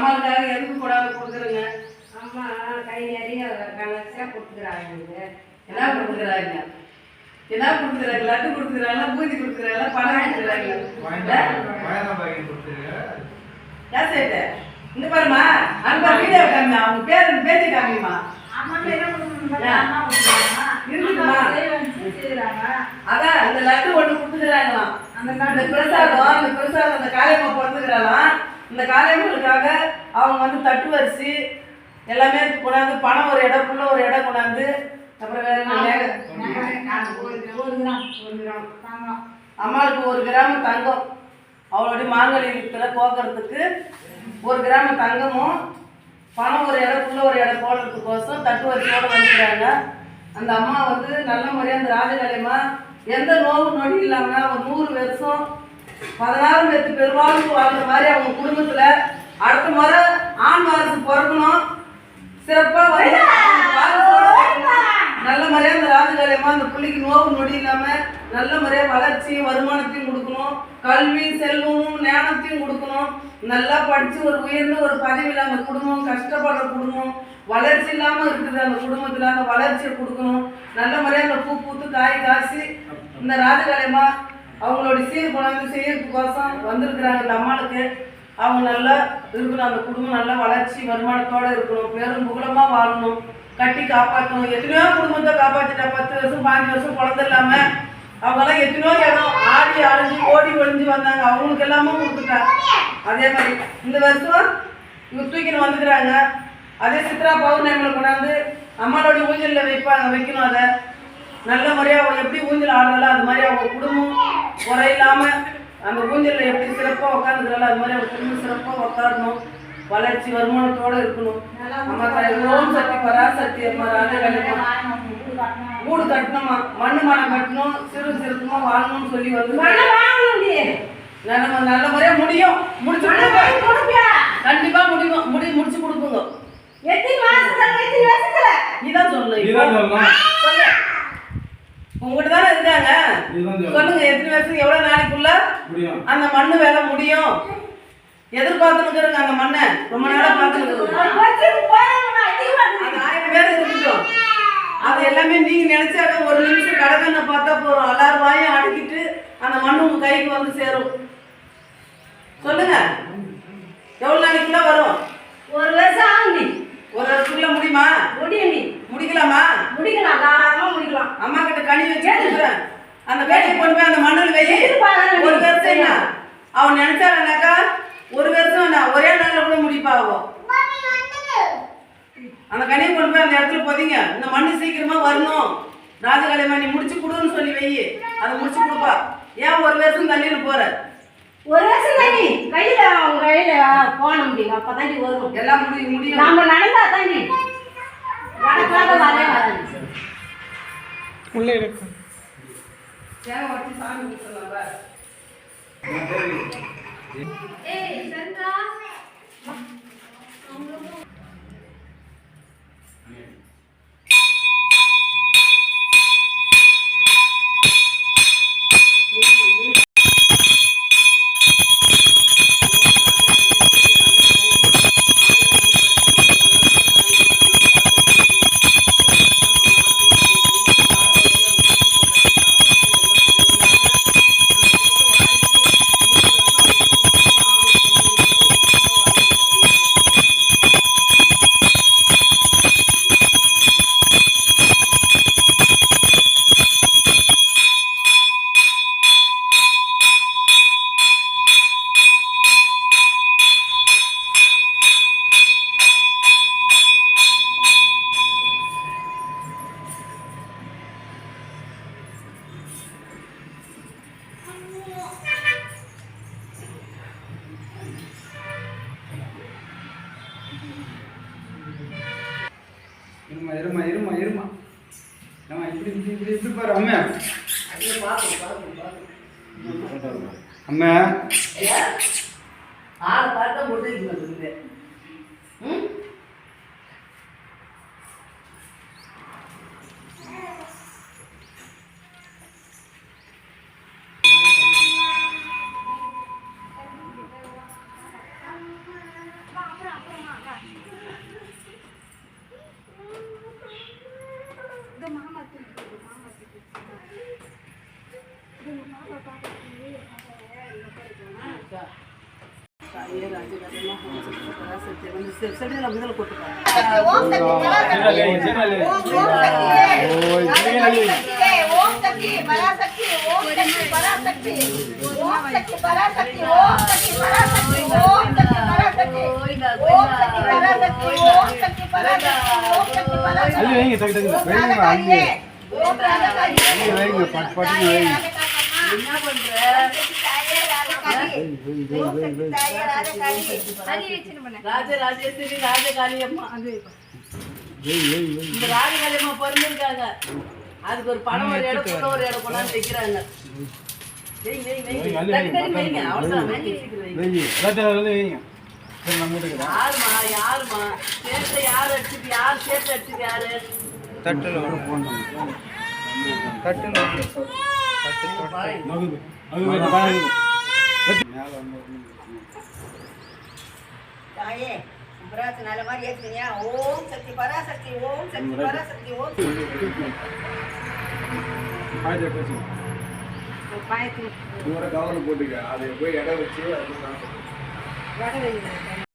அம்மாவுக்காக எதுக்கு கூடாது கொடுக்குறேங்க. அம்மா கை நிறைய கலர்ஸா கொடுத்துக்கிறாங்க. என்ன கொடுக்குறாங்க? என்ன கொடுக்குறாங்க? லட்டு கொடுக்குறாங்களா, பூந்தி கொடுக்குறாங்களா, பழம் கொடுக்குறாங்களா? ஏன் சேட்டு இங்க பாருமா, அன்பா வீடியோ காமி, அவங்க பேர் பேத்தி காமிமா. அதான் அந்த லட்டு ஒண்ணு கொடுத்துக்கிறாங்களாம். அந்த பிரசாதம் அந்த காளியம்மா பிறந்துக்கிறாளாம். இந்த காளியம்மனுக்காக அவங்க வந்து தட்டு வரிசி எல்லாமே கொண்டாந்து, பணம் ஒரு இடம், புள்ள ஒரு இடம் கொண்டாந்து, அப்புறம் வேற அம்மாளுக்கு 1 கிராம் தங்கம், அவளுடைய மாங்கல்யத்தில் கோக்கிறதுக்கு 1 கிராம் தங்கமும், பணம் ஒரு இடம், புள்ள ஒரு இடம் போடுறதுக்கோசம் தட்டு வரிசையோடு வந்துக்கிறாங்க. அந்த அம்மா வந்து நல்ல முறையாக அந்த ராஜகலையம்மா எந்த நோவு நொடி இல்லாமல் ஒரு 100 வருஷம் 16 பேருக்கு பெருவாழ்வு வாழ்ந்த மாதிரி அவங்க குடும்பத்தில் அடுத்த முறை ஆண் வாரிசு பிறக்கணும், சிறப்பாக நல்ல முறையாக அந்த ராஜகலையம்மா அந்த பிள்ளைக்கு நோவு நொடி இல்லாமல் நல்ல முறையாக வளர்ச்சியும் வருமானத்தையும் கொடுக்கணும், கல்வி செல்வமும் ஞானத்தையும் கொடுக்கணும், நல்லா படித்து ஒரு உயர்ந்த ஒரு பதவியில் அந்த குடும்பம் கஷ்டப்படுற குடும்பம் வளர்ச்சி இல்லாமல் இருக்குது, அந்த குடும்பத்தில் அந்த வளர்ச்சியை கொடுக்கணும், நல்ல முறையாக அந்த பூ பூத்து காய் காய்ச்சி இந்த ராஜகலையம்மா அவங்களோட சீர் கொண்டாந்து செய்யறதுக்கோசம் வந்திருக்கிறாங்க. இந்த அம்மாளுக்கு அவங்க நல்லா இருக்கணும், அந்த குடும்பம் நல்லா வளர்ச்சி வருமானத்தோடு இருக்கணும், பேரும் புகழமாக வாழணும், கட்டி காப்பாற்றணும். எத்தனையோ குடும்பத்தை காப்பாற்றிட்டா, 10 வருஷம் 5 வருஷம் குழந்தை இல்லாமல் அவங்கெல்லாம் எத்தனையோ இடம் ஆடி அழிஞ்சு ஓடி ஒழிஞ்சு வந்தாங்க, அவங்களுக்கு எல்லாமே கொடுத்துட்டாங்க. அதே மாதிரி இந்த வருஷம் இவங்க தூக்கின்னு வந்துக்கிறாங்க. அதே சித்ரா பௌர்ணமியில் கொண்டாந்து அம்மாவோட ஊஞ்சலில் வைக்கணும். அதை நல்ல முறையாக அவங்க எப்படி ஊஞ்சல் ஆடுறாலும் அது மாதிரி அவங்க குடும்பம் குறையில்லாமல் அந்த ஊஞ்சலில் எப்படி சிறப்பாக உட்காந்துக்கிறாலும் அது மாதிரி அவங்க குடும்பம் சிறப்பாக உட்காரணும், வளர்ச்சி வருமானத்தோடு இருக்கணும். அம்மா தாய் ஓம் சக்தி பராசக்தி அம்மா ராஜகலையம்மா வீடு கட்டணுமா, மண்ணு மனம் கட்டணும், சிறு சிறுத்தமாக வாழணும்னு சொல்லி வந்து நல்ல முறையாக முடியும், முடிச்சு கண்டிப்பாக முடிச்சு கொடுக்குங்க. நீதான் சொல்லணும், உங்ககிட்ட தானே இருக்காங்க, சொல்லுங்க எத்தனை வருஷம் எவ்வளவு நாளைக்குள்ள அந்த மண்ணு வேலை முடியும்? எதிர்பார்த்துன்னு அந்த மண்ணை ரொம்ப நாளா பார்த்துட்டு 1000 பேர் இருக்கட்டும், அது எல்லாமே நீங்க நினைச்சாக்க 1 நிமிஷம் கடகண்ண பார்த்தா போறோம், எல்லாரும் வாயும் அடக்கிட்டு அந்த மண்ணு உங்க கைக்கு வந்து சேரும். சொல்லுங்க எவ்வளவு நாளைக்குள்ள வரும்? 1 வருஷம் ஆகுது. 1 வருஷத்துக்குள்ள முடியுமா? முடிக்கலாமா? முடிக்கலாம், தாராளமா முடிக்கலாம். அம்மா கிட்ட கனி வச்சு அந்த கனியை கொண்டு போய் அந்த மண்ணில் வை. 1 வருஷம் என்ன அவன் நினைச்சாருனாக்கா 1 வருஷம் ஒரே நாளில் கூட முடிப்பா. ஆகும் அந்த கனியை கொண்டு போய் அந்த இடத்துல பொதிங்க, இந்த மண்ணு சீக்கிரமா வரணும், ராஜகலையம்மா நீ முடிச்சு கொடுன்னு சொல்லி வை, அதை முடிச்சு கொடுப்பா. ஏன் 1 வருஷம் தண்ணியில் போற? 1 வருஷம் தண்ணி கையில அவங்க கையில போன முடியும், அப்பதாண்டி வரும். எல்லாம் முடியும், நாம நடந்தா தாண்டி நடக்காத வரவே வராது. உள்ளே இருக்கு தேவை வச்சு சாமி கொடுத்துடலாம்ல. இருமா இப்படி பாரு அம்மா. அம்மா ஆளை பார்த்தா முடிஞ்சு செடியில் முதல்ல கொட்டுப்பாங்க. ஓம் சக்தி பராசக்தி ஓம் சக்தி பராசக்தி ஓம் சக்தி பராசக்தி ஓம் சக்தி பராசக்தி ஓம் சக்தி பராசக்தி ஓம் சக்தி பராசக்தி ஓம் சக்தி பராசக்தி ஓம் சக்தி பராசக்தி ஓம் சக்தி பராசக்தி அள்ளி வைங்க டக்கு டக்கு ஓம் ராஜகாரியே ஓம் ராஜகாரியே அள்ளி வைங்க பட்டு பட்டு வைங்க என்ன பண்ற? ராஜராஜேஸ்வரி ராஜகாளி அம்மா இந்த ராஜகாளி அம்மா பிறந்திருக்காங்க. அதுக்கு ஒரு பணம் ஒரு இடம் கூட ஒரு இடம் கொண்டாந்து வைக்கிறாங்க. வைங்க, வைங்க, வைங்க. டக்கு டக்குன்னு வைங்க. அவ்வளவுதான், வைங்க, சீக்கிரம் வைங்க. வைங்க எல்லாத்தையும் வைங்க. சரி நான் மூட்டுக்கிறேன். யாருமா சேர்த்து யார் அடிச்சுட்டு யார் சேர்த்து அடிச்சுட்டு யாரு? தட்டில் ஒரு ஃபோன் பண்ணுங்க. தட்டில் மகுது அது பாருங்க. மேல வந்து தாயே உபராத்து நல்ல மாதிரி ஏத்துனியா ஓம் சக்தி பராசக்தி ஓம் சக்தி பராசக்தி ஓம் பாய்ச்சல் பேசுங்க. பாயத்து கவலை போட்டுக்க அதை போய் இடம் வச்சு வடை வைங்க